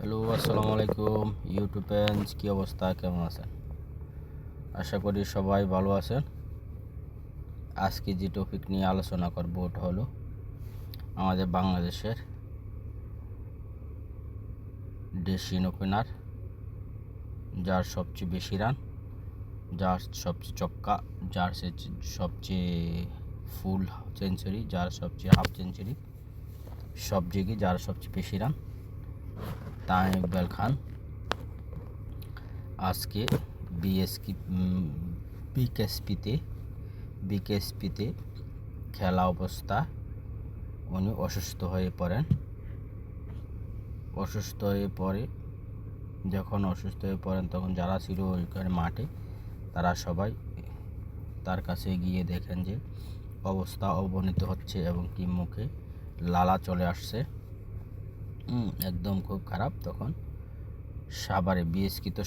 Hello, আসসালামু আলাইকুম YouTube friends, কী অবস্থা, কেমন আছেন? আশা করি সবাই ভালো আছেন। আজকে যে টপিক নিয়ে আলোচনা করব ওটা হলো আমাদের বাংলাদেশের ডেসিন ওপেনার, যার সবচেয়ে বেশি রান, যার সবচেয়ে ছক্কা, যার সবচেয়ে ফুল সেঞ্চুরি, যার সবচেয়ে হাফ সেঞ্চুরি, সব জায়গায় যার সবচেয়ে বেশি রান, তামিম ইকবাল খান আজকে বিকেএসপিতে খেলা অবস্থা উনি অসুস্থ হয়ে পড়েন। যখন অসুস্থ হয়ে পড়েন তখন যারা ছিল ওইখানে মাঠে তারা সবাই তার কাছে গিয়ে দেখেন যে অবস্থা অবনতি হচ্ছে এবং কি মুখে লালা চলে আসছে, একদম খুব খারাপ। তখন সাভারে বিএসপিতে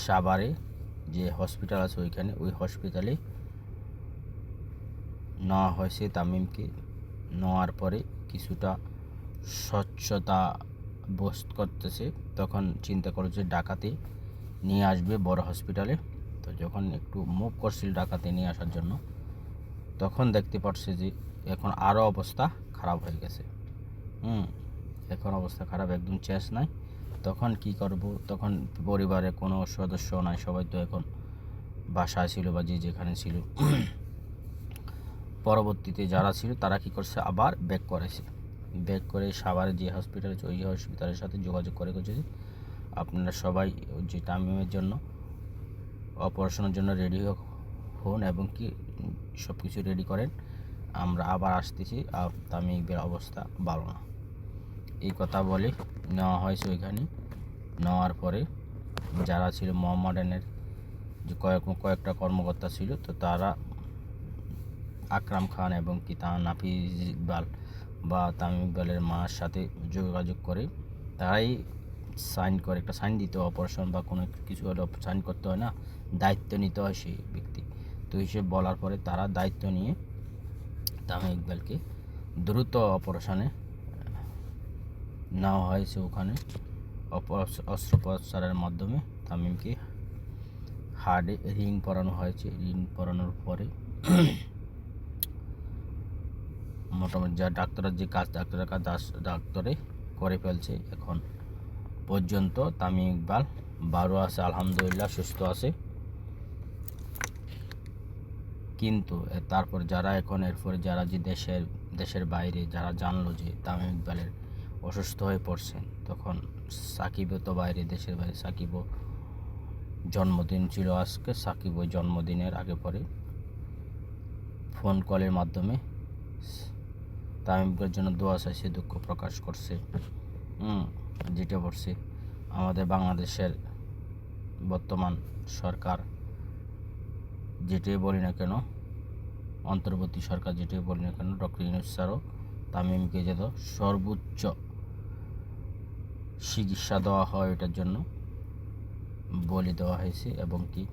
সাভারে যে হসপিটাল আছে ওই হসপিটালে নেওয়া হয়েছে তামিমকে। নেওয়ার পরে কিছুটা স্বচ্ছতা বোধ করতেছে, তখন চিন্তা করলো যে ঢাকাতে নিয়ে আসবে বড় হসপিটালে। তো যখন একটু মুভ করছিল ঢাকাতে নিয়ে আসার জন্য, তখন দেখতে পাচ্ছে যে এখন আরও অবস্থা খারাপ হয়ে গেছে। এখন অবস্থা খারাপ, একদম চেস নাই। তখন কি করব, তখন পরিবারে কোনো সদস্য নাই, সবাই তো এখন বাসায় ছিল বা যে যেখানে ছিল। পরবর্তীতে যারা ছিল তারা কি করছে, আবার ব্যাক করে সাভারে যে হসপিটাল আছে ওই হসপিটালের সাথে যোগাযোগ করে যে আপনারা সবাই যে তামিমের জন্য অপারেশনের জন্য রেডি হন এবং কি সব কিছু রেডি করেন, আমরা আবার আসতেছি, তামিমের অবস্থা ভালো না। এই কথা বলে নেওয়া হয়েছে ওইখানে। নেওয়ার পরে যারা ছিল মোহামেডানের যে কয়েকটা কর্মকর্তা ছিল, তো তারা আকরাম খান এবং কি নাফিজ ইকবাল বা তামিম ইকবালের মার সাথে যোগাযোগ করে তারাই একটা সাইন দিতে, অপারেশন বা কোনো কিছু হলে সাইন করতে হয় না, দায়িত্ব নিতে হয় সেই ব্যক্তি। তো হিসেবে বলার পরে তারা দায়িত্ব নিয়ে তামিম ইকবালকে দ্রুত অপারেশনে নেওয়া হয়েছে। ওখানে অস্ত্রোপচারের মাধ্যমে তামিমকে হার্টে রিং পরানো হয়েছে। রিং পরানোর পরে মোটামুটি যা ডাক্তারের যে কাজ ডাক্তারে করে ফেলছে। এখন পর্যন্ত তামিম ইকবাল ভালো আছে, আলহামদুলিল্লাহ সুস্থ আছে। কিন্তু তারপর যারা এরপরে যারা যে দেশের বাইরে যারা জানলো যে তামিম ইকবালের অসুস্থ হয়ে পড়ছেন, তখন সাকিবও তো দেশের বাইরে, সাকিবও জন্মদিন ছিল আজকে। সাকিব ওই জন্মদিনের আগে পরে ফোন কলের মাধ্যমে তামিমের জন্য দোয়া চাইছে, দুঃখ প্রকাশ করছে। যেটা বলছে আমাদের বাংলাদেশের বর্তমান সরকার, যেটাই বলি না কেন, অন্তর্বর্তী সরকার যেটাই বলি না কেন, ডক্টর ইউনূস স্যারও তামিমকে যেন সর্বোচ্চ চিকিৎসা দেওয়া হয় এটার জন্য বলে দেওয়া হয়েছে। এবং কি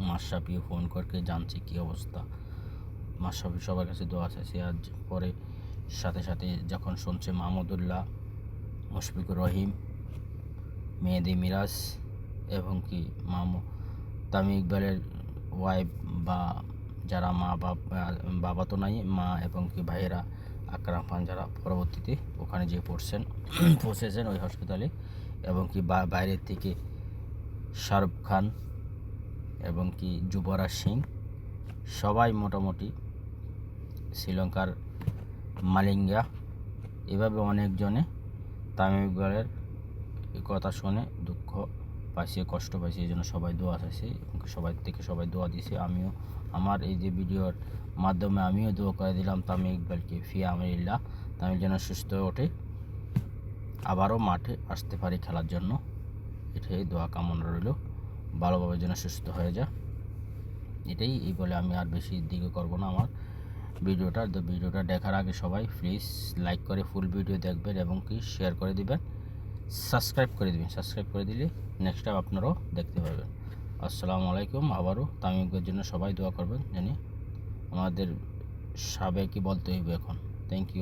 মাশরাফিও ফোন করে জানছে কী অবস্থা। মাশরাফি সবার কাছে দোয়া চাইছে। আজ পরে সাথে যখন শুনছে মাহমুদুল্লাহ, মুশফিকুর রহিম, মেহেদি মিরাজ এবং কি তামিম ইকবালের ওয়াইফ বা যারা বাবা তো নাই, মা এবং কি ভাইয়েরা আকরাম খান, যারা পরবর্তীতে ওখানে যে পৌঁছেছেন ওই হসপিটালে, এবং কি বাইরের থেকে শাহরুখ খান এবং কি যুবরাজ সিং, সবাই মোটামুটি শ্রীলঙ্কার মালিঙ্গা, এভাবে অনেকজনে তামিম ইকবালের কথা শুনে দুঃখ পাইছে, কষ্ট পাইছে। এই জন্য সবাই দোয়া চাইছে এবং সবাই দোয়া দিয়েছে। আমিও আমার এই যে ভিডিওর মাধ্যমে আমিও দোয়া করে দিলাম তামিম ইকবালকে, ফি আমিরিল্লাহ, তামিম যেন সুস্থ হয়ে ওঠে, আবারও মাঠে আসতে পারি খেলার জন্য। এটাই দোয়া কামনা রইল, ভালোভাবে যেন সুস্থ হয়ে যায়। এটাই বলে আমি আর বেশি দিকে করব না আমার ভিডিওটা। তো ভিডিওটা দেখার আগে সবাই প্লিজ লাইক করে ফুল ভিডিও দেখবেন এবং কি শেয়ার করে দিবেন, সাবস্ক্রাইব করে দিলে নেক্সট টাইম আপনারাও দেখতে পাবেন। আসসালামু আলাইকুম। আবারও তামিমের জন্য সবাই দোয়া করবেন, জানি আমাদের সাবেকই বলতে হইবে এখন। Thank you.